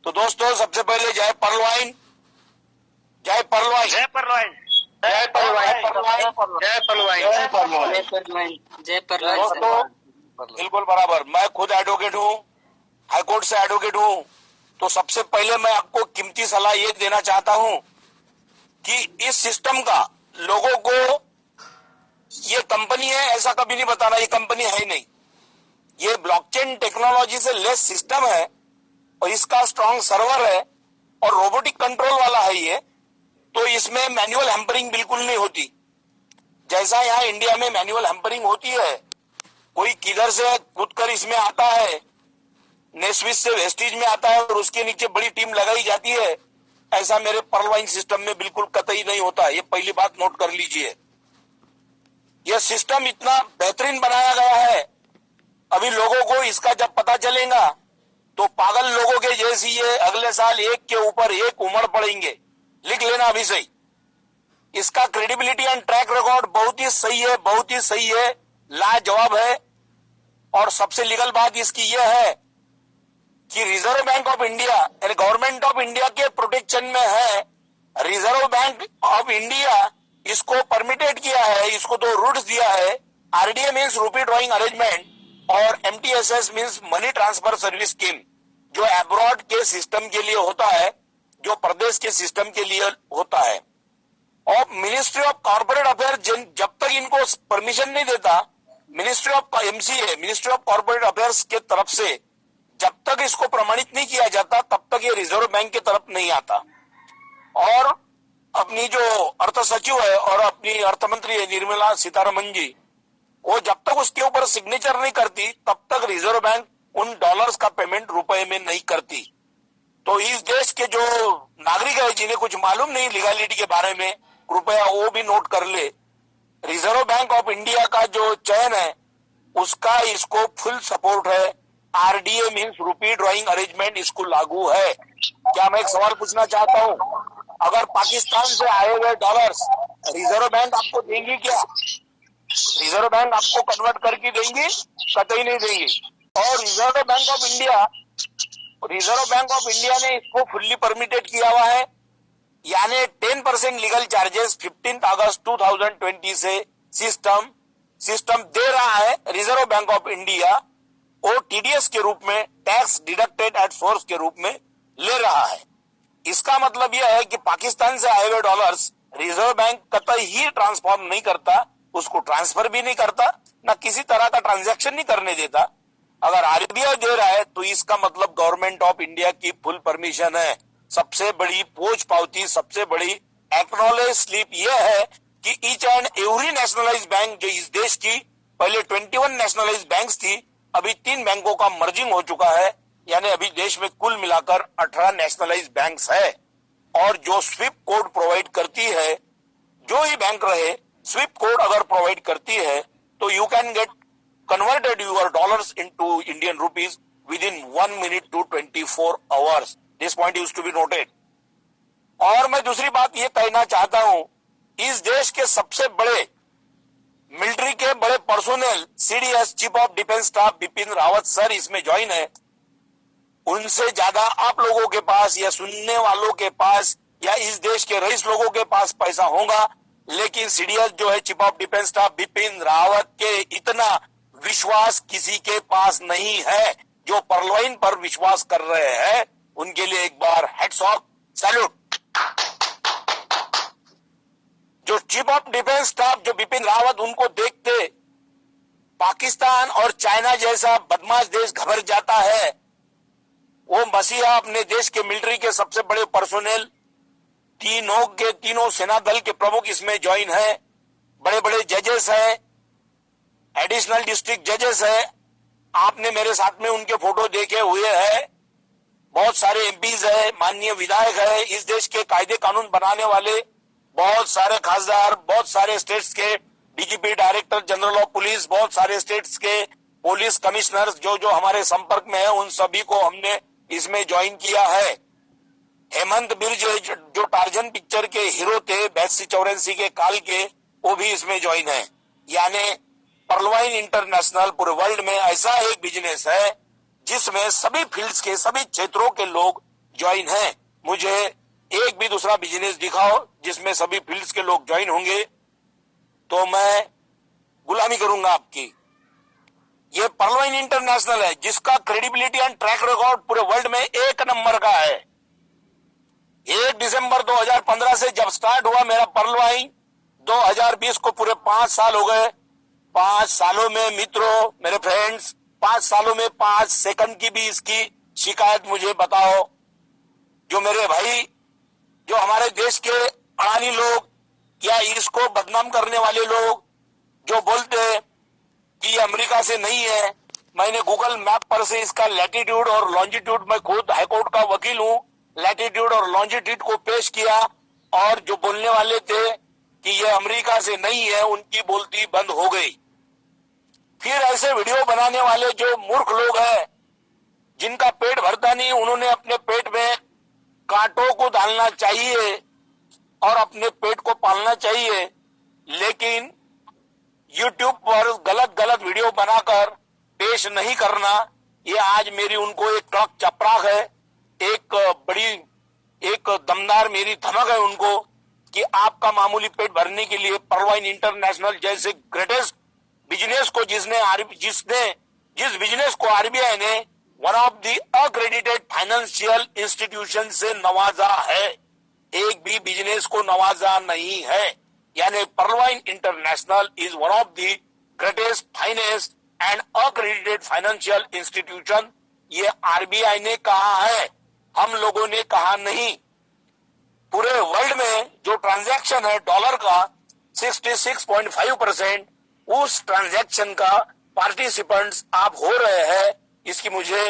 तो दोस्तों सबसे पहले जय परलवाइन, जय परलवाइन, जय परलवाइन, जय परलवाइन, जय परलवाइन, जय परलवाइन। जय परलवाइन। दोस्तों बिल्कुल बराबर, मैं खुद एडवोकेट हूँ, हाईकोर्ट से एडवोकेट हूँ। तो सबसे पहले मैं आपको कीमती सलाह ये देना चाहता हूँ कि इस सिस्टम का लोगों को ये कंपनी है ऐसा कभी नहीं बताना, ये कंपनी है ही नहीं। ये ब्लॉकचेन टेक्नोलॉजी से लेस सिस्टम है और इसका स्ट्रॉन्ग सर्वर है और रोबोटिक कंट्रोल वाला है ये। तो इसमें मैनुअल हैम्परिंग बिल्कुल नहीं होती, जैसा यहाँ इंडिया में मैनुअल हैम्परिंग होती है। कोई किधर से कूदकर इसमें आता है, नेस्विस से वेस्टिज में आता है और उसके नीचे बड़ी टीम लगाई जाती है, ऐसा मेरे परलवाइन सिस्टम में बिल्कुल कतई नहीं होता। ये पहली बात नोट कर लीजिए। यह सिस्टम इतना बेहतरीन बनाया गया है, अभी लोगों को इसका जब पता चलेगा तो पागल लोगों के जैसी ये अगले साल एक के ऊपर एक उमड़ पड़ेंगे। लिख लेना अभी सही। इसका क्रेडिबिलिटी एंड ट्रैक रिकॉर्ड बहुत ही सही है, बहुत ही सही है, लाजवाब है। और सबसे लीगल बात इसकी यह है कि रिजर्व बैंक ऑफ इंडिया यानी गवर्नमेंट ऑफ इंडिया के प्रोटेक्शन में है। रिजर्व बैंक ऑफ इंडिया इसको परमिटेड किया है, इसको दो रूट्स दिया है। RDA means rupee drawing arrangement और MTSS means money transfer service scheme, जो अब्रॉड के सिस्टम के लिए होता है, जो प्रदेश के सिस्टम के लिए होता है। और मिनिस्ट्री ऑफ कॉर्पोरेट अफेयर जब तक इनको परमिशन नहीं देता, ministry of MCA ministry of corporate affairs के तरफ से जब तक इसको प्रमाणित नहीं किया जाता तब तक ये रिजर्व बैंक की तरफ नहीं आता। और अपनी जो अर्थ सचिव है और अपनी अर्थ मंत्री है निर्मला सीतारमन जी, वो जब तक उसके ऊपर सिग्नेचर नहीं करती तब तक रिजर्व बैंक उन डॉलर्स का पेमेंट रुपए में नहीं करती। तो इस देश के जो नागरिक है जिन्हें कुछ मालूम नहीं लीगलिटी के बारे में, कृपया वो भी नोट कर ले। रिजर्व बैंक ऑफ इंडिया का जो चयन है उसका इसको फुल सपोर्ट है। RDA means rupee drawing arrangement इसको लागू है। क्या मैं एक सवाल पूछना चाहता हूँ, अगर पाकिस्तान से आए हुए डॉलर्स रिजर्व बैंक आपको देंगी क्या? रिजर्व बैंक आपको कन्वर्ट करके देंगी? कतई नहीं देंगी। और रिजर्व बैंक ऑफ इंडिया ने इसको फुल्ली परमिटेड किया हुआ है, यानी 10% लीगल चार्जेस 15 अगस्त 2020 से सिस्टम दे रहा है। रिजर्व बैंक ऑफ इंडिया वो टीडीएस के रूप में, टैक्स डिडक्टेड एट सोर्स के रूप में ले रहा है। इसका मतलब यह है कि पाकिस्तान से आए हुए डॉलर्स रिजर्व बैंक कतई ही ट्रांसफॉर्म नहीं करता, उसको ट्रांसफर भी नहीं करता, ना किसी तरह का ट्रांजैक्शन नहीं करने देता। अगर आरबीआई दे रहा है तो इसका मतलब गवर्नमेंट ऑफ इंडिया की फुल परमिशन है। सबसे बड़ी पोच पावती, सबसे बड़ी एक्नॉलेज स्लिप यह है कि each and every nationalise bank, जो इस देश की पहले 21 नेशनलाइज बैंक्स थी, अभी 3 बैंकों का मर्जिंग हो चुका है, यानी अभी देश में कुल मिलाकर 18 नेशनलाइज बैंक्स है। और जो स्विफ्ट कोड प्रोवाइड करती है, जो ही बैंक रहे, स्विफ्ट कोड अगर प्रोवाइड करती है तो you can get converted your dollars into Indian rupees within 1 minute to 24 hours. This point use to be noted. और मैं दूसरी बात ये कहना चाहता हूं, इस देश के सबसे बड़े मिलिट्री के बड़े personnel CDS chief of defence staff Bipin Rawat sir इसमें ज्वाइन है। उनसे ज्यादा आप लोगों के पास या सुनने वालों के पास या इस देश के रईस लोगों के पास पैसा होगा, लेकिन सीडीएस जो है chief of defence staff Bipin Rawat के इतना विश्वास किसी के पास नहीं है। जो परलवाइन पर विश्वास कर रहे हैं उनके लिए एक बार हेड्स ऑफ, सैल्यूट। जो चीफ ऑफ डिफेंस स्टाफ जो बिपिन रावत, उनको देखते पाकिस्तान और चाइना जैसा बदमाश देश घबर जाता है। वो मसीहा अपने देश के मिलिट्री के सबसे बड़े पर्सोनेल, तीनों सेना दल के प्रमुख इसमें ज्वाइन है। बड़े बड़े जजेस हैं, एडिशनल डिस्ट्रिक्ट जजेस है, आपने मेरे साथ में उनके फोटो देखे हुए हैं। बहुत सारे एमपीज है, माननीय विधायक है, इस देश के कायदे कानून बनाने वाले बहुत सारे खासदार, बहुत सारे स्टेट्स के DGP, director general of police, बहुत सारे स्टेट्स के पुलिस कमिश्नर्स जो हमारे संपर्क में है, उन सभी को हमने इसमें ज्वाइन किया है। हेमंत बिर्ज जो टार्जन पिक्चर के हीरो थे 82-84 के काल के, वो भी इसमें ज्वाइन है। यानी परलवाइन इंटरनेशनल पूरे वर्ल्ड में ऐसा एक बिजनेस है जिसमें सभी फील्ड्स के, सभी क्षेत्रों के लोग ज्वाइन हैं, मुझे एक भी दूसरा बिजनेस दिखाओ जिसमें सभी फील्ड्स के लोग ज्वाइन होंगे, तो मैं गुलामी करूंगा आपकी। ये पर्लवाइन इंटरनेशनल है जिसका क्रेडिबिलिटी एंड ट्रैक रिकॉर्ड पूरे वर्ल्ड में एक नंबर का है। 1 दिसंबर 2015 से जब स्टार्ट हुआ मेरा पर्लवाइन, 2020 को पूरे 5 साल हो गए। 5 सालों में मित्रों, मेरे फ्रेंड्स, 5 सालों में 5 सेकंड की भी इसकी शिकायत मुझे बताओ। जो मेरे भाई, जो हमारे देश के अड़ानी लोग या इसको बदनाम करने वाले लोग जो बोलते हैं कि ये अमेरिका से नहीं है, मैंने गूगल मैप पर से इसका लैटिट्यूड और लॉन्जिट्यूड, मैं खुद हाईकोर्ट का वकील हूं, लैटिट्यूड और लॉन्जिट्यूड को पेश किया, और जो बोलने वाले थे कि ये अमेरिका से नहीं है, उनकी बोलती बंद हो गई। फिर ऐसे वीडियो बनाने वाले जो मूर्ख लोग हैं, जिनका पेट भरता नहीं, उन्होंने अपने पेट में कांटों को डालना चाहिए और अपने पेट को पालना चाहिए, लेकिन YouTube पर गलत गलत वीडियो बनाकर पेश नहीं करना, ये आज मेरी उनको एक कड़क चपराक है, एक दमदार मेरी धमक है उनको कि आपका मामूली पेट भरने के लिए पर्लवाइन इंटरनेशनल जैसे ग्रेटेस्ट बिजनेस को जिस बिजनेस को आरबीआई ने one of the accredited financial institution से नवाजा है, एक भी बिजनेस को नवाजा नहीं है। यानी पर्लवाइन international is one of the greatest finance and accredited financial institution, ये आरबीआई ने कहा है, हम लोगों ने कहा नहीं। पूरे वर्ल्ड में जो ट्रांजैक्शन है डॉलर का 66.5%, उस ट्रांजैक्शन का पार्टिसिपेंट्स आप हो रहे हैं, इसकी मुझे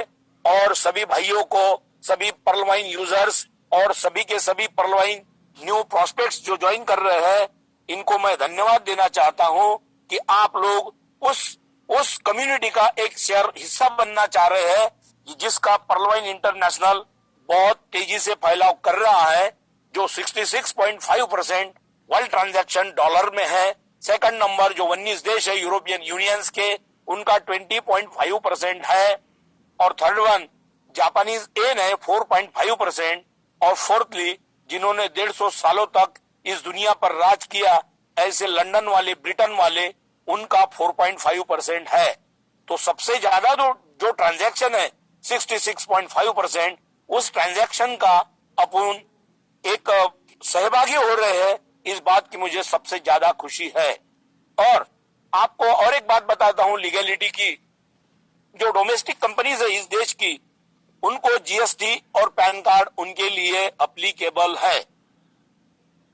और सभी भाइयों को, सभी पर्लवाइन यूजर्स और सभी के सभी पर्लवाइन न्यू प्रोस्पेक्ट्स जो ज्वाइन कर रहे हैं, इनको मैं धन्यवाद देना चाहता हूं कि आप लोग उस कम्युनिटी का एक शेयर हिस्सा बनना चाह रहे हैं जिसका पर्लवाइन इंटरनेशनल बहुत तेजी से फैलाव कर रहा है, जो 66.5% वर्ल्ड ट्रांजैक्शन डॉलर में है। सेकंड नंबर जो 19 देश है यूरोपियन यूनियंस के, उनका 20.5% है, और थर्ड वन जापानीज येन है 4.5%, और फोर्थली जिन्होंने 150 सालों तक इस दुनिया पर राज किया, ऐसे लंदन वाले, ब्रिटेन वाले, उनका 4.5% है। तो सबसे ज्यादा जो ट्रांजैक्शन है 66.5%, उस ट्रांजैक्शन का अपन एक सहभागी हो रहे हैं, इस बात की मुझे सबसे ज्यादा खुशी है। और आपको और एक बात बताता हूं लीगैलिटी की, जो डोमेस्टिक कंपनीज है इस देश की, उनको जीएसटी और पैन कार्ड उनके लिए अप्लीकेबल है।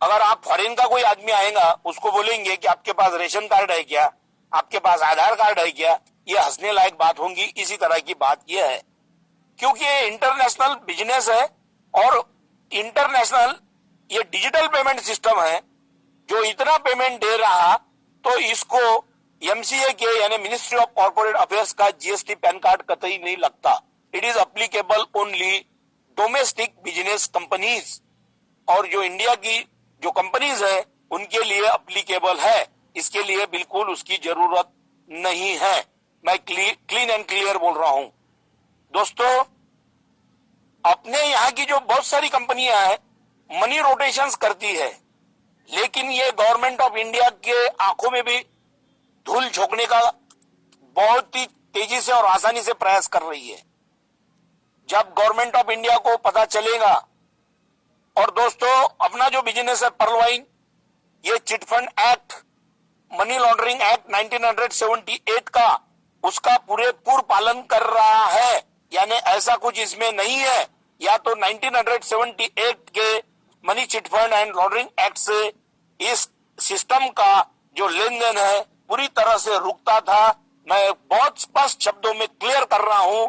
अगर आप फॉरेन का कोई आदमी आएगा, उसको बोलेंगे कि आपके पास रेशन कार्ड है क्या, आपके पास आधार कार्ड है क्या, ये हंसने लायक बात होंगी। इसी तरह की बात यह है, क्योंकि ये इंटरनेशनल बिजनेस है और इंटरनेशनल ये डिजिटल पेमेंट सिस्टम है, जो इतना पेमेंट दे रहा, तो इसको एमसीए के यानी मिनिस्ट्री ऑफ कॉर्पोरेट अफेयर्स का जीएसटी पैन कार्ड कतई नहीं लगता। It is applicable only domestic business companies, और जो इंडिया की जो कंपनीज है उनके लिए अप्लीकेबल है, इसके लिए बिल्कुल उसकी जरूरत नहीं है। मैं क्लीन एंड क्लियर बोल रहा हूं दोस्तों। अपने यहाँ की जो बहुत सारी कंपनियां हैं मनी रोटेशंस करती है, लेकिन ये गवर्नमेंट ऑफ इंडिया के आंखों में भी धूल झोंकने का बहुत ही तेजी से और आसानी से प्रयास कर रही है। जब गवर्नमेंट ऑफ इंडिया को पता चलेगा, और दोस्तों अपना जो बिजनेस है पर्लवाइन, ये chit fund act, money laundering act 1978 का, उसका पूर्ण पालन कर रहा है। यानी ऐसा कुछ इसमें नहीं है, या तो 1978 के money chit fund and laundering act से इस सिस्टम का जो लेन देन है पूरी तरह से रुकता था। मैं बहुत स्पष्ट शब्दों में क्लियर कर रहा हूं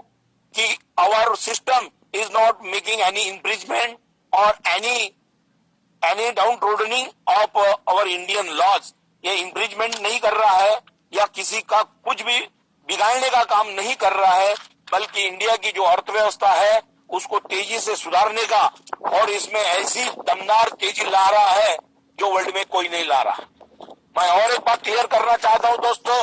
कि our system is not making any impressment or any down trodding of our Indian laws. ये इंप्रीजमेंट नहीं कर रहा है या किसी का कुछ भी बिगाड़ने का काम नहीं कर रहा है, बल्कि इंडिया की जो अर्थव्यवस्था है उसको तेजी से सुधारने का, और इसमें ऐसी दमदार तेजी ला रहा है जो वर्ल्ड में कोई नहीं ला रहा। मैं और एक बात क्लियर करना चाहता हूं दोस्तों,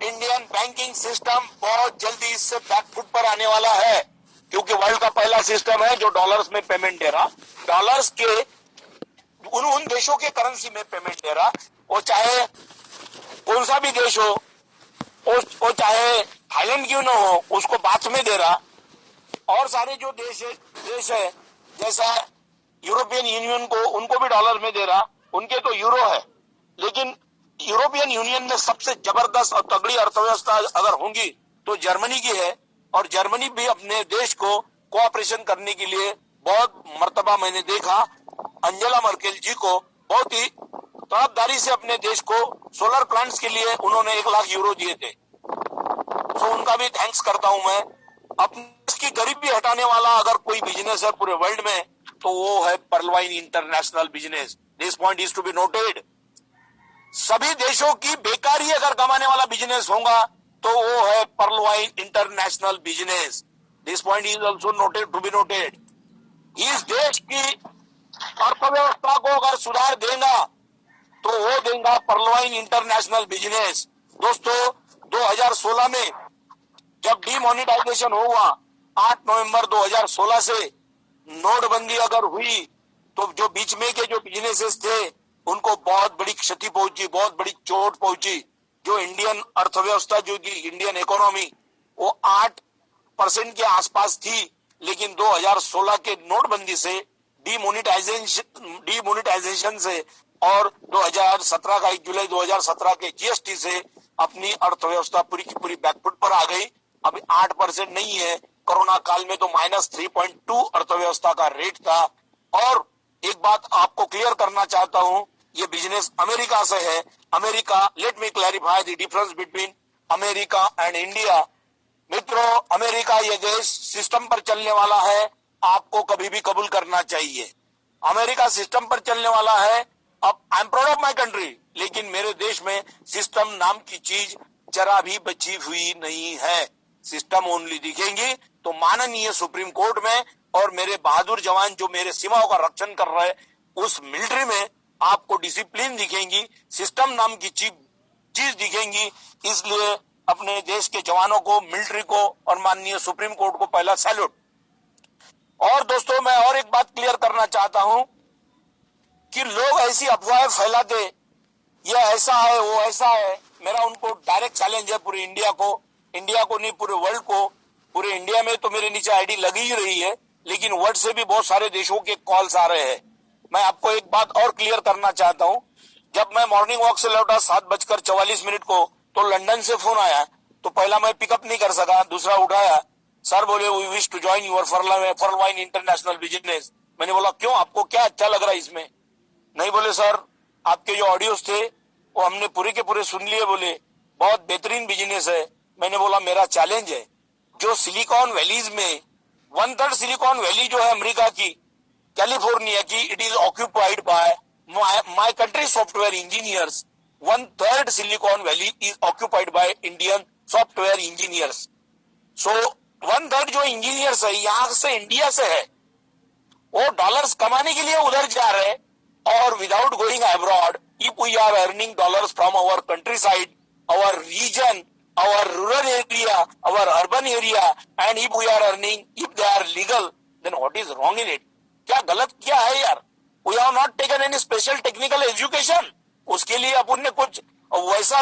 इंडियन बैंकिंग सिस्टम बहुत जल्दी इससे बैकफुट पर आने वाला है, क्योंकि वर्ल्ड का पहला सिस्टम है जो डॉलर्स में पेमेंट दे रहा, डॉलर्स के उन देशों के करेंसी में पेमेंट दे रहा, वो चाहे कौन सा भी देश हो, वो चाहे थाईलैंड क्यों ना हो, उसको बात में दे रहा। और सारे जो देश है जैसा यूरोपियन यूनियन को, उनको भी डॉलर में दे रहा, उनके तो यूरो है। लेकिन यूरोपियन यूनियन में सबसे जबरदस्त और तगड़ी अर्थव्यवस्था अगर होंगी तो जर्मनी की है, और जर्मनी भी अपने देश को कोऑपरेशन करने के लिए बहुत मर्तबा मैंने देखा अंजेला मर्केल जी को बहुत ही तड़पदारी से अपने देश को सोलर प्लांट्स के लिए उन्होंने 1 लाख यूरो दिए थे। तो उनका भी थैंक्स करता हूं मैं। अपने देश की गरीबी हटाने वाला अगर कोई बिजनेस है पूरे वर्ल्ड में तो वो है Pearlvine International business. This point is to be noted. सभी देशों की बेकारी अगर कमाने वाला बिजनेस होगा तो वो है Pearlvine International business. This point is also noted to be noted. इस देश की अर्थव्यवस्था को अगर सुधार देगा तो वो देगा पर्ल वाइन इंटरनेशनल बिजनेस। दोस्तों 2016 में जब डीमोनेटाइजेशन हुआ 8 नवंबर 2016 से, नोटबंदी अगर हुई तो जो बीच में के जो बिजनेसेस थे उनको बहुत बड़ी क्षति पहुंची, बहुत बड़ी चोट पहुंची। जो इंडियन अर्थव्यवस्था जो की इंडियन इकोनॉमी वो 8% के आसपास थी, लेकिन 2016 के नोटबंदी से डीमोनेटाइजेशन से और 2017 का 1 जुलाई 2017 के जीएसटी से अपनी अर्थव्यवस्था पूरी की पूरी बैकफुट पर आ गई। अभी 8% नहीं है, कोरोना काल में तो -3.2 अर्थव्यवस्था का रेट था। और एक बात आपको क्लियर करना चाहता हूं, ये बिजनेस अमेरिका से है। America, let me clarify the difference between America and India. मित्रों, अमेरिका ये देश सिस्टम पर चलने वाला है, आपको कभी भी कबूल करना चाहिए। अमेरिका सिस्टम पर चलने वाला है। अब I am proud of my country, लेकिन मेरे देश में सिस्टम नाम की चीज जरा भी बची हुई नहीं है। सिस्टम ओनली दिखेंगी तो माननीय सुप्रीम कोर्ट में, और मेरे बहादुर जवान जो मेरे सीमाओं का रक्षण कर रहे उस मिलिट्री में आपको डिसिप्लिन दिखेंगी, सिस्टम नाम की चीज दिखेंगी। इसलिए अपने देश के जवानों को, मिलिट्री को और माननीय सुप्रीम कोर्ट को पहला सैल्यूट। और दोस्तों मैं और एक बात क्लियर करना चाहता हूं कि लोग ऐसी अफवाहें फैलाते, ये ऐसा है वो ऐसा है। मेरा उनको डायरेक्ट चैलेंज है, पूरे इंडिया को नहीं पूरे वर्ल्ड को। पूरे इंडिया में तो मेरे नीचे आईडी लगी ही रही है, लेकिन वर्ल्ड से भी बहुत सारे देशों के कॉल्स आ रहे हैं। मैं आपको एक बात और क्लियर करना चाहता हूं, जब मैं मॉर्निंग वॉक से लौटा 7:44 को तो लंदन से फोन आया, तो पहला मैं पिकअप नहीं कर सका, दूसरा उठाया, सर बोले we wish to join your Pearlvine International business. मैंने बोला क्यों, आपको क्या अच्छा लग रहा है इसमें? नहीं बोले सर आपके जो ऑडियोज थे वो हमने पूरे के पूरे सुन लिए, बोले बहुत बेहतरीन बिजनेस है। मैंने बोला मेरा चैलेंज है, जो सिलिकॉन वैलीज में 1/3 सिलिकॉन वैली जो है अमेरिका की, कैलिफोर्निया की, it is occupied by my country software engineers. 1/3 Silicon Valley is occupied by Indian software engineers. So 1/3 जो इंजीनियर्स है यहां से, इंडिया से है, वो डॉलर्स कमाने के लिए उधर जा रहे हैं, और without going abroad, if we are earning dollars from our country side, our region, our rural area, our urban area, and if we are earning, if they are legal, then what is wrong in it? क्या गलत क्या है यार? We have not taken any special technical education. उसके लिए अपन ने कुछ वैसा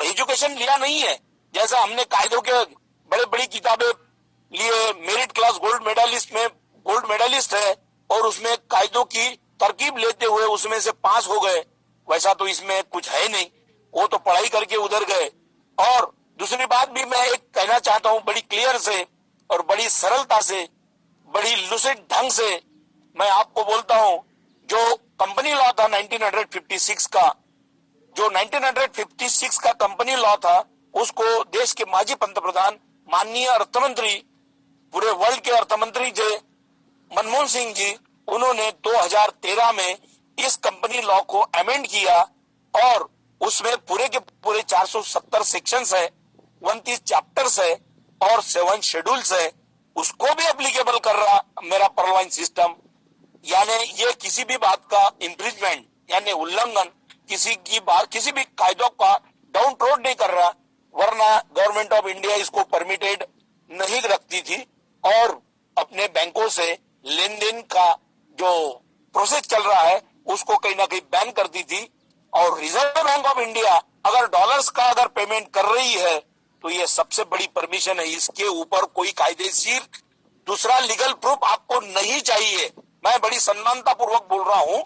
एजुकेशन लिया नहीं है, जैसा हमने कायदों के बड़े बड़ी किताबें लिए। मेरिट क्लास गोल्ड मेडलिस्ट है, और उसमें कायदों की तरकीब लेते हुए उसमें से पास हो गए। वैसा तो इसमें कुछ है नहीं, वो तो पढ़ाई करके उधर गए। और दूसरी बात भी मैं एक कहना चाहता हूं, बड़ी क्लियर से और बड़ी सरलता से, बड़ी लुसिड ढंग से मैं आपको बोलता हूं, जो कंपनी लॉ था 1956 का, जो 1956 का कंपनी लॉ था, उसको देश के माजी पंतप्रधान माननीय अर्थमंत्री, पूरे वर्ल्ड के अर्थमंत्री थे मनमोहन सिंह जी, उन्होंने 2013 में इस कंपनी लॉ को अमेंड किया, और उसमें पूरे के पूरे 470 सेक्शंस है, 29 चैप्टर्स है और 7 शेड्यूल्स है। उसको भी एप्लीकेबल कर रहा मेरा पर्ल वाइन सिस्टम। यानी ये किसी भी बात का इंफ्रिंजमेंट यानी उल्लंघन, किसी भी कायदों का डाउन ट्रोड नहीं कर रहा, वरना गवर्नमेंट ऑफ इंडिया इसको परमिटेड नहीं रखती थी। और अपने बैंकों से लेन देन का जो प्रोसेस चल रहा है उसको कहीं ना कहीं बैन कर दी थी। और रिजर्व बैंक ऑफ इंडिया अगर डॉलर्स का अगर पेमेंट कर रही है तो ये सबसे बड़ी परमिशन है, इसके ऊपर कोई कायदेशीर दूसरा लीगल प्रूफ आपको नहीं चाहिए। मैं बड़ी सम्मानता पूर्वक बोल रहा हूं,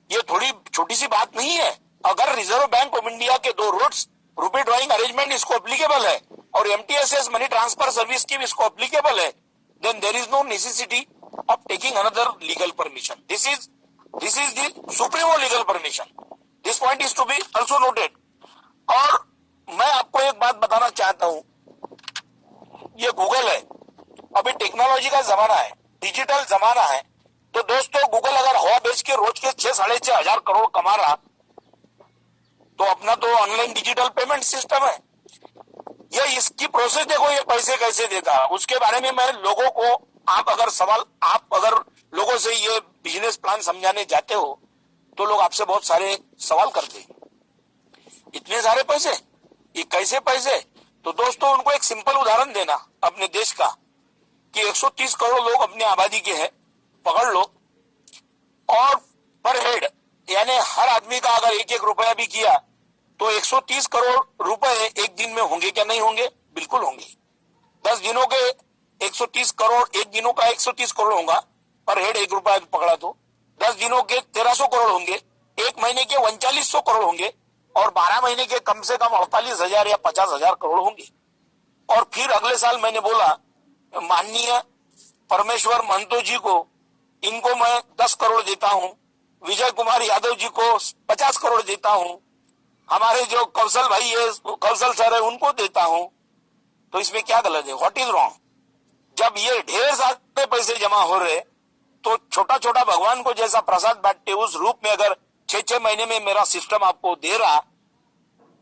ये थोड़ी छोटी सी बात नहीं है। अगर रिजर्व बैंक ऑफ इंडिया के दो रूट्स रुपए ड्रॉइंग अरेंजमेंट इसको एप्लीकेबल है और एमटीएसएस मनी ट्रांसफर सर्विस स्कीम इसको एप्लीकेबल है, then there is no necessity of taking another legal permission. This is the supremo legal permission. This point is to be also noted. और मैं आपको एक बात बताना चाहता हूं, ये गूगल है, अभी टेक्नोलॉजी का जमाना है, डिजिटल जमाना है। तो दोस्तों गूगल अगर हवा बेच के रोज के 6-6.5 हजार करोड़ कमा रहा तो अपना तो ऑनलाइन डिजिटल पेमेंट सिस्टम है। ये इसकी प्रोसेस देखो, ये पैसे कैसे देता है उसके बारे में मैं लोगों को, आप अगर लोगों से ये बिजनेस प्लान समझाने जाते हो तो लोग आपसे बहुत सारे सवाल करते हैं, इतने सारे पैसे, ये कैसे पैसे? तो दोस्तों उनको एक सिंपल उदाहरण देना अपने देश का कि 130 करोड़ लोग अपनी आबादी के हैं, पकड़ लो, और पर हेड यानी हर आदमी का अगर 1-1 रुपया भी किया तो 130 करोड़ रुपए एक दिन में होंगे क्या? नहीं होंगे, बिल्कुल होंगे। 10 दिनों के 130 करोड़, एक दिनों का 130 करोड़ होगा, पर हेड 1 रुपया पकड़ा तो 10 दिनों के 1300 करोड़ होंगे, एक महीने के 3900 करोड़ होंगे, और 12 महीने के कम से कम 48,000 या 50,000 करोड़ होंगे। और फिर अगले साल मैंने बोला माननीय परमेश्वर महतो जी को, इनको मैं 10 करोड़ देता हूं, विजय कुमार यादव जी को 50 करोड़ देता हूं, हमारे जो कौशल भाई है, कौशल सर है, उनको देता हूं। तो इसमें क्या गलत है? What is wrong? जब ये ढेर सारे पैसे जमा हो रहे तो छोटा छोटा भगवान को जैसा प्रसाद बांटते उस रूप में अगर 6-6 महीने में मेरा सिस्टम आपको दे रहा,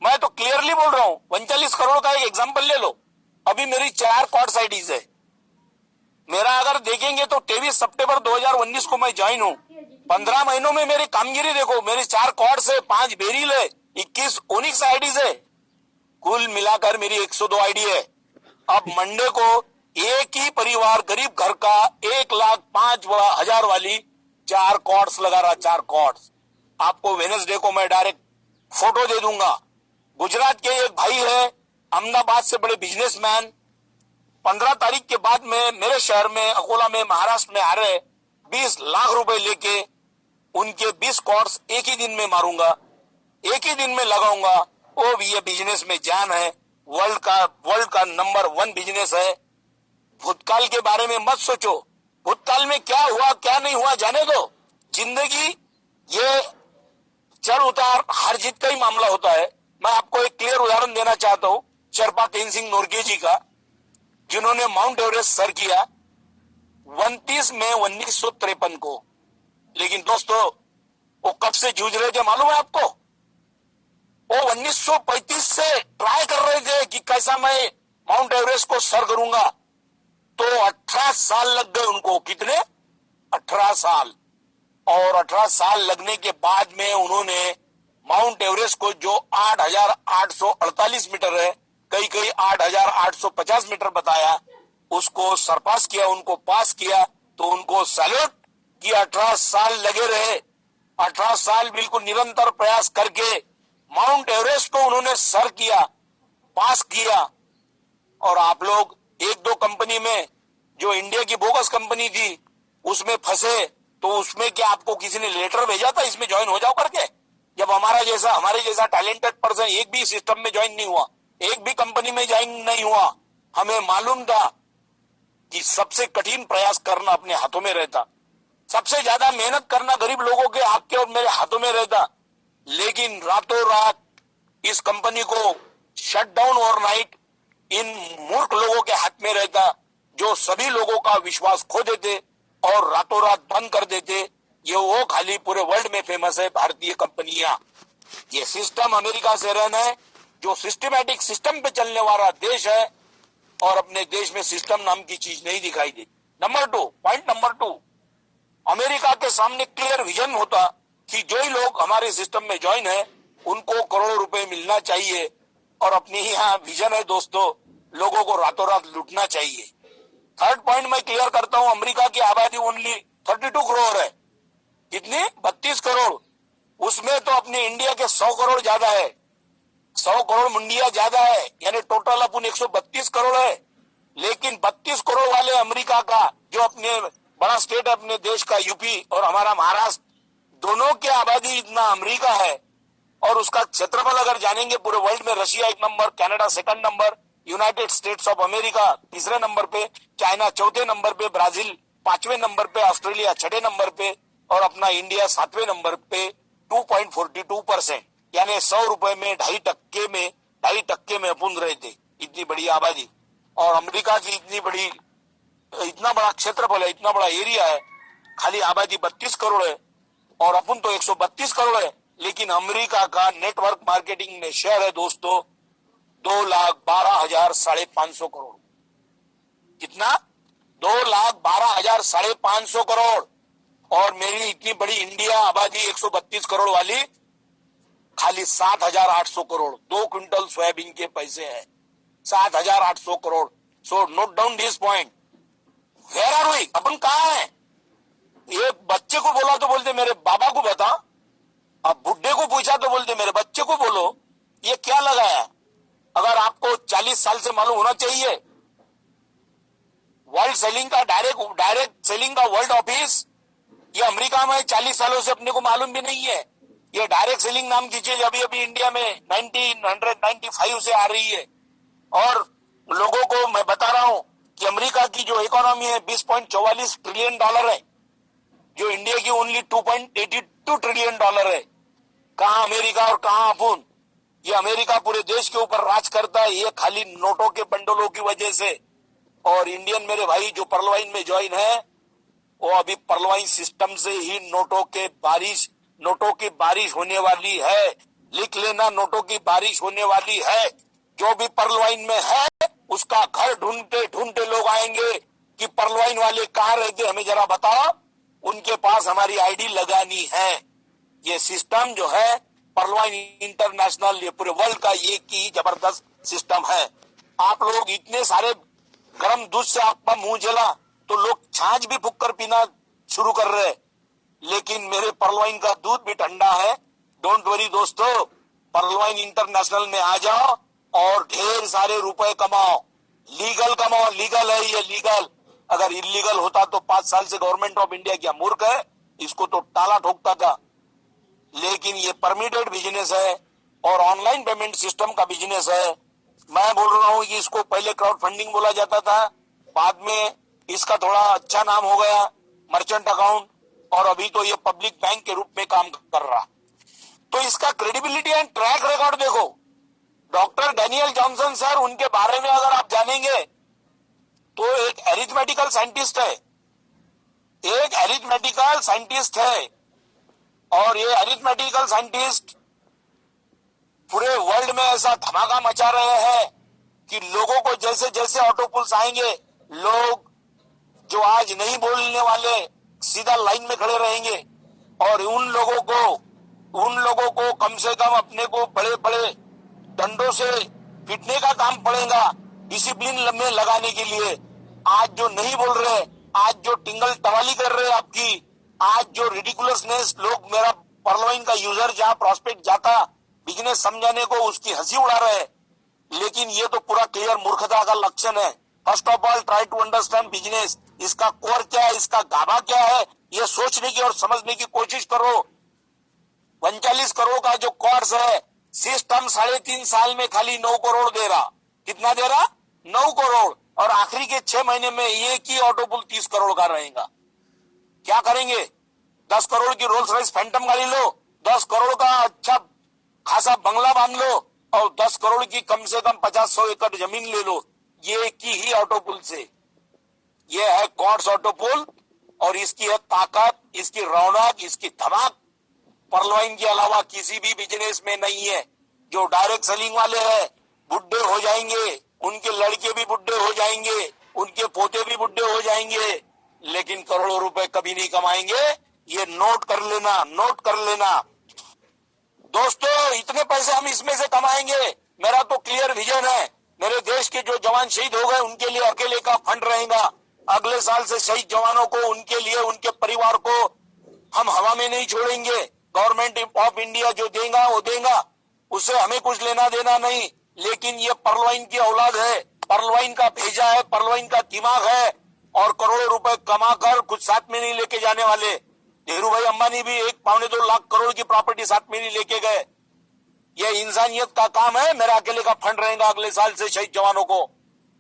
मैं तो क्लियरली बोल रहा हूं, 39 करोड़ का एक एग्जाम्पल ले लो। अभी मेरी 4 कॉर्ड्स आईडीज है, मेरा अगर देखेंगे तो 23 सितंबर 2019 को मैं ज्वाइन हूं, 15 महीनों में मेरी कामगिरी देखो, मेरी 4 कॉर्ड्स है, 5 बेरिल है, 21 ओनिक्स आईडीज है, कुल मिलाकर मेरी 102 आईडी है। अब मंडे को एक ही परिवार गरीब घर का 1,05,000 वाली 4 कॉर्ड्स लगा रहा, 4 कॉर्ड्स। आपको वेडनेसडे को मैं डायरेक्ट फोटो दे दूंगा। गुजरात के एक भाई है, अहमदाबाद से बड़े बिजनेसमैन, 15 तारीख के बाद में मेरे शहर में अकोला में महाराष्ट्र में आ रहे, 20 लाख रुपए लेके उनके 20 कॉर्ड्स एक ही दिन में मारूंगा, एक ही दिन में लगाऊंगा। वो भी ये बिजनेस में जान है, वर्ल्ड का नंबर 1 बिजनेस है। भूतकाल के बारे में मत सोचो, भूतकाल में क्या हुआ क्या नहीं हुआ जाने दो। जिंदगी ये चढ़ उतार हार जीत का ही मामला होता है। मैं आपको एक क्लियर उदाहरण देना चाहता हूं शेरपा तेनसिंह नोरगे जी का, जिन्होंने माउंट एवरेस्ट सर किया 29 मई 1953 को। लेकिन दोस्तों वो कब से जूझ रहे थे मालूम है आपको? वो 1935 से ट्राई कर रहे थे कि कैसा मैं माउंट एवरेस्ट को सर करूंगा। तो 18 साल लग गए उनको। कितने? 18 साल। और 18 साल लगने के बाद में उन्होंने माउंट एवरेस्ट को, जो 8,848 मीटर है, कई 8,850 मीटर बताया, उसको सरपास किया, उनको पास किया। तो उनको सैल्यूट कि 18 साल लगे रहे, 18 साल बिल्कुल निरंतर प्रयास करके माउंट एवरेस्ट को उन्होंने सर किया, पास किया। और आप लोग 1-2 कंपनी में, जो इंडिया की बोगस कंपनी थी, उसमें फंसे। तो उसमें क्या आपको किसी ने लेटर भेजा था इसमें ज्वाइन हो जाओ करके? जब हमारे जैसा टैलेंटेड पर्सन एक भी सिस्टम में ज्वाइन नहीं हुआ, एक भी कंपनी में ज्वाइन नहीं हुआ। हमें मालूम था कि सबसे कठिन प्रयास करना अपने हाथों में रहता, सबसे ज्यादा मेहनत करना गरीब लोगों के, आपके और मेरे हाथों में रहता। लेकिन रातों रात इस कंपनी को शट डाउन ओवरनाइट इन मूर्ख लोगों के हाथ में रहता, जो सभी लोगों का विश्वास खो देते और रातों रात बंद कर देते। ये वो खाली पूरे वर्ल्ड में फेमस है भारतीय कंपनियां। ये सिस्टम अमेरिका से रहना है, जो सिस्टमैटिक सिस्टम पे चलने वाला देश है, और अपने देश में सिस्टम नाम की चीज नहीं दिखाई देती। पॉइंट नंबर 2, अमेरिका के सामने क्लियर विजन होता कि जो ही लोग हमारे सिस्टम में ज्वाइन है उनको करोड़ों रुपए मिलना चाहिए। और अपनी यहाँ विजन है दोस्तों, लोगों को रातों रात लूटना चाहिए। थर्ड पॉइंट मैं क्लियर करता हूं, अमेरिका की आबादी ओनली 32 करोड़ है। कितनी? 32 करोड़। उसमें तो अपने इंडिया के 100 करोड़ ज्यादा है, 100 करोड़ मुंडिया ज्यादा है, यानी टोटल अपन 132 करोड़ है। लेकिन 32 करोड़ वाले अमेरिका का, जो अपने बड़ा स्टेट है अपने देश का यूपी और हमारा महाराष्ट्र, दोनों की आबादी इतना अमेरिका है। और उसका क्षेत्रफल अगर जानेंगे पूरे वर्ल्ड में, Russia 1 number, Canada 2nd number, United States of America 3रे नंबर पे, चाइना 4थे नंबर पे, ब्राजील 5वें नंबर पे, ऑस्ट्रेलिया 6ठे नंबर पे और अपना इंडिया 7वें नंबर पे। 2.42%, यानी 100 रुपए में 2.5% में अपुन रहे थे। इतनी बड़ी आबादी और अमेरिका की इतना बड़ा क्षेत्रफल है, इतना बड़ा एरिया है, खाली आबादी 32 करोड़ है और अपन तो 132 करोड़ है। लेकिन अमेरिका का नेटवर्क मार्केटिंग में शेयर है दोस्तों 2,12,500 करोड़। कितना? 2,12,500 करोड़। और मेरी इतनी बड़ी इंडिया आबादी 132 करोड़ वाली खाली 7,800 करोड़, 2 क्विंटल सोयाबीन के पैसे है, 7,800 crore. So note down this point. Where are we? अपन कहाँ है? ये बच्चे को बोला तो बोलते मेरे बाबा को बता, अब बुढ़े को पूछा तो बोलते मेरे बच्चे को बोलो। ये क्या लगाया? अगर आपको 40 साल से मालूम होना चाहिए, वर्ल्ड सेलिंग का डायरेक्ट सेलिंग का वर्ल्ड ऑफिस ये अमेरिका में 40 सालों से अपने को मालूम भी नहीं है। ये डायरेक्ट सेलिंग नाम की चीज अभी अभी इंडिया में 1995 से आ रही है। और लोगों को मैं बता रहा हूं कि अमेरिका की जो इकोनॉमी है 20.44 ट्रिलियन डॉलर है, जो इंडिया की ओनली 2.82 ट्रिलियन डॉलर है। कहां अमेरिका और कहां अपुन? ये अमेरिका पूरे देश के ऊपर राज करता है, ये खाली नोटों के बंडलों की वजह से। और इंडियन मेरे भाई जो पर्लवाइन में ज्वाइन है, वो अभी पर्लवाइन सिस्टम से ही नोटों की बारिश होने वाली है। लिख लेना, नोटों की बारिश होने वाली है। जो भी पर्लवाइन में है उसका घर ढूंढते ढूंढते लोग आएंगे कि पर्लवाइन वाले कहां रहते, हमें जरा बताओ, उनके पास हमारी आईडी लगानी है। ये सिस्टम जो है पर्लवाइन इंटरनेशनल, ये पूरे वर्ल्ड का एक ही जबरदस्त सिस्टम है। आप लोग इतने सारे गर्म दूध से आपका मुंह जला तो लोग छाछ भी फूक कर पीना शुरू कर रहे, लेकिन मेरे पर्लवाइन का दूध भी ठंडा है। डोंट वरी दोस्तों, पर्लवाइन इंटरनेशनल में आ जाओ और ढेर सारे रुपए कमाओ। लीगल कमाओ, लीगल है ये, लीगल। अगर इलीगल होता तो 5 साल से गवर्नमेंट ऑफ इंडिया क्या मूर्ख है, इसको तो ताला ठोकता था। लेकिन ये परमिटेड बिजनेस है और ऑनलाइन पेमेंट सिस्टम का बिजनेस है। मैं बोल रहा हूं कि इसको पहले क्राउड फंडिंग बोला जाता था, बाद में इसका थोड़ा अच्छा नाम हो गया मर्चेंट अकाउंट, और अभी तो ये पब्लिक बैंक के रूप में काम कर रहा। तो इसका क्रेडिबिलिटी एंड ट्रैक रिकॉर्ड देखो। डॉक्टर डैनियल जॉनसन सर, उनके बारे में अगर आप जानेंगे तो एक एरिथमेटिकल साइंटिस्ट है, एक एरिथमेटिकल साइंटिस्ट है। और ये एरिथमेटिकल साइंटिस्ट पूरे वर्ल्ड में ऐसा धमाका मचा रहे हैं कि लोगों को जैसे जैसे ऑटोपुल्स आएंगे, लोग जो आज नहीं बोलने वाले सीधा लाइन में खड़े रहेंगे। और उन लोगों को कम से कम अपने को बड़े बड़े डंडों से पीटने का काम पड़ेगा डिसिप्लिन में लगाने के लिए। आज जो नहीं बोल रहे, आज जो टिंगल टवाली कर रहे आपकी, आज जो रिडिकुलसनेस, लोग मेरा पर्लवाइन का यूजर जहां प्रॉस्पेक्ट जाता बिजनेस समझाने को उसकी हंसी उड़ा रहे, लेकिन ये तो पूरा क्लियर मूर्खता का लक्षण है। First of all try to understand business, इसका कोर क्या है, इसका गाभा क्या है, ये सोचने की और समझने की कोशिश करो। 39 करोड़ का जो कोर्स है, सिस्टम 3.5 साल में खाली 9 करोड़ दे रहा। कितना दे रहा? 9 करोड़। और आखिरी के 6 महीने में एक ही ऑटोपुल 30 करोड़ का रहेगा। क्या करेंगे? 10 करोड़ की रोल्स रॉयस फैंटम गाड़ी लो, 10 करोड़ का अच्छा खासा बंगला बांध लो और 10 करोड़ की कम से कम 50-100 एकड़ जमीन ले लो, ये की ही ऑटोपुल से। ये है कॉर्ड्स ऑटोपुल और इसकी है ताकत, इसकी रौनक, इसकी धमाक पर्लवाइन के अलावा किसी भी बिजनेस में नहीं है। जो डायरेक्ट सेलिंग वाले हैं बुढ़े हो जाएंगे, उनके लड़के भी बुढ़े हो जाएंगे, उनके पोते भी बुढ़े हो जाएंगे, लेकिन करोड़ों रुपए कभी नहीं कमाएंगे। ये नोट कर लेना, नोट कर लेना दोस्तों। इतने पैसे हम इसमें से कमाएंगे, मेरा तो क्लियर विजन है। मेरे देश के जो जवान शहीद हो गए उनके लिए अकेले का फंड रहेगा, अगले साल से शहीद जवानों को, उनके लिए, उनके परिवार को हम हवा में नहीं छोड़ेंगे। गवर्नमेंट ऑफ इंडिया जो देगा वो देगा, उससे हमें कुछ लेना देना नहीं। लेकिन ये परलवाइन की औलाद है, परलवाइन का भेजा है, परलवाइन का दिमाग है, और करोड़ों रुपए कमाकर कुछ साथ में नहीं लेके जाने वाले। धीरू भाई अंबानी भी 1-2 लाख करोड़ की प्रॉपर्टी साथ में नहीं लेके गए। ये इंसानियत का काम है। मेरा अकेले का फंड रहेगा अगले साल से शहीद जवानों को।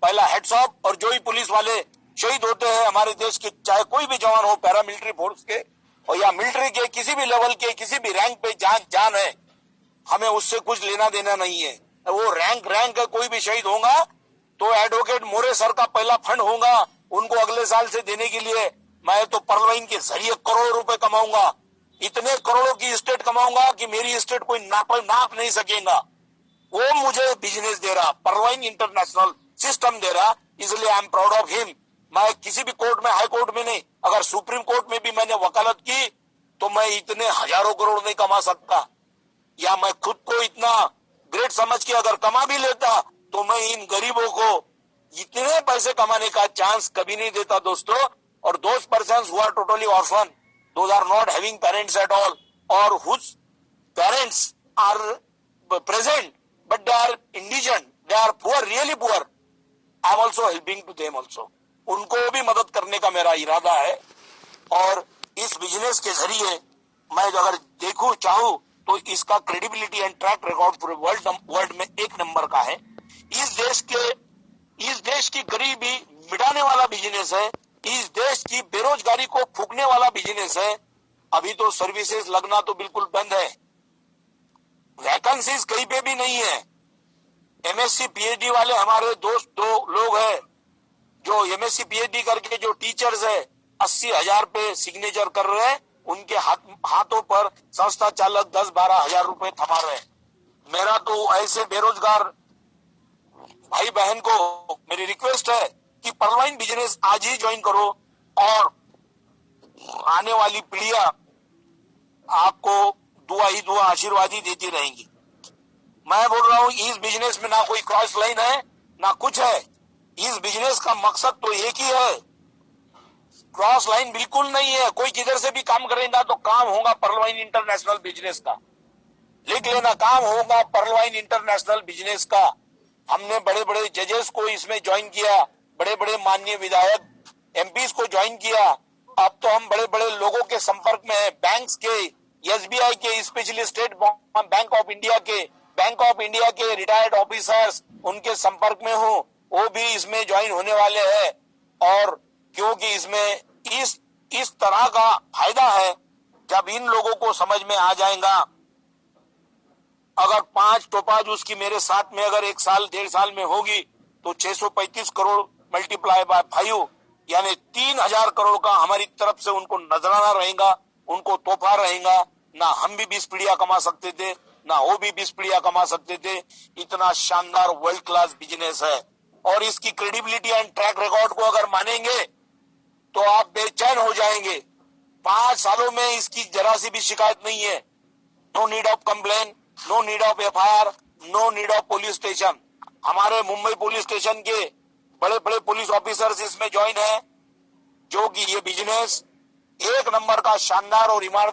पहला हेड्स ऑफ। और जो ही पुलिस वाले शहीद होते हैं हमारे देश के, चाहे कोई भी जवान हो, पैरामिलिट्री फोर्स के और या मिलिट्री के, किसी भी लेवल के, किसी भी रैंक पे जान है, हमें उससे कुछ लेना देना नहीं है। वो रैंक है, कोई भी शहीद होगा तो एडवोकेट मोरे सर का पहला फंड होगा उनको अगले साल से देने के लिए। मैं तो परलवाइन के जरिए करोड़ों रुपए कमाऊंगा, इतने करोड़ों की स्टेट कमाऊंगा कि मेरी स्टेट कोई नाप नहीं सकेगा। वो मुझे बिजनेस दे रहा, परलवाइन इंटरनेशनल सिस्टम दे रहा, इसलिए I am proud of him. मैं किसी भी कोर्ट में, हाई कोर्ट में नहीं, अगर सुप्रीम कोर्ट में भी मैंने वकालत की तो मैं इतने हजारों करोड़ नहीं कमा सकता, या मैं खुद को इतना ग्रेट समझ के अगर कमा भी लेता तो मैं इन गरीबों को इतने पैसे कमाने का चांस कभी नहीं देता दोस्तों। और those persons who are totally orphan, those are not having parents at all, or whose parents are present but they are indigent, they are poor, really poor, I am also helping to them also. उनको भी मदद करने का मेरा इरादा है। और इस बिजनेस के जरिए मैं अगर देखूं चाहूं तो इसका क्रेडिबिलिटी एंड ट्रैक रिकॉर्ड पूरे वर्ल्ड में 1 नंबर का है। इस देश की गरीबी मिटाने वाला बिजनेस है, इस देश की बेरोजगारी को फूकने वाला बिजनेस है। अभी तो सर्विसेज लगना तो बिल्कुल बंद है, वैकेंसीज कहीं पे भी नहीं है। एमएससी पीएचडी वाले हमारे दोस्त 2 लोग हैं जो एमएससी पीएचडी करके जो टीचर्स है 80,000 पे सिग्नेचर कर रहे हैं, उनके हाथों पर संस्था चालक 10-12 हजार रुपए थमा रहे हैं। मेरा तो ऐसे बेरोजगार भाई बहन को मेरी रिक्वेस्ट है कि परलवाइन बिजनेस आज ही ज्वाइन करो, और आने वाली पीढ़ियां आपको दुआ ही दुआ, आशीर्वाद ही देती रहेंगी। मैं बोल रहा हूं इस बिजनेस में ना कोई क्रॉस लाइन है ना कुछ है। इस बिजनेस का मकसद तो एक ही है, क्रॉस लाइन बिल्कुल नहीं है। कोई किधर से भी काम करेगा तो काम होगा परलवाइन इंटरनेशनल बिजनेस का। लिख लेना, काम होगा परलवाइन इंटरनेशनल बिजनेस का। हमने बड़े बड़े जजेस को इसमें ज्वाइन किया, बड़े बड़े माननीय विधायक एमपीज को ज्वाइन किया। अब तो हम बड़े बड़े लोगों के संपर्क में है, बैंक्स के, एसबीआई के, specially state bank of India के रिटायर्ड ऑफिसर्स, उनके संपर्क में हूँ, वो भी इसमें ज्वाइन होने वाले हैं। और क्योंकि इसमें इस तरह का फायदा है, जब इन लोगों को समझ में आ जाएगा, अगर 5 टोपाज उसकी मेरे साथ में अगर 1 साल 1.5 साल में होगी तो 635 करोड़ मल्टीप्लाई बाय 5 यानी 3,000 करोड़ का हमारी तरफ से उनको नजराना रहेगा, उनको तोहफा रहेगा। ना हम भी 20 पीढ़ियां कमा सकते थे, ना वो भी 20 पीढ़ियां कमा सकते थे। इतना शानदार वर्ल्ड क्लास बिजनेस है, और इसकी क्रेडिबिलिटी एंड ट्रैक रिकॉर्ड को अगर मानेंगे तो आप बेचैन हो जाएंगे। 5 सालों में इसकी जरा सी भी शिकायत नहीं है। No need of complain, no need of FIR, no need of police station. हमारे मुंबई पुलिस स्टेशन के बड़े बड़े पुलिस ऑफिसर्स इसमें ज्वाइन है, जो कि ये बिजनेस 1 नंबर का शानदार और इमारत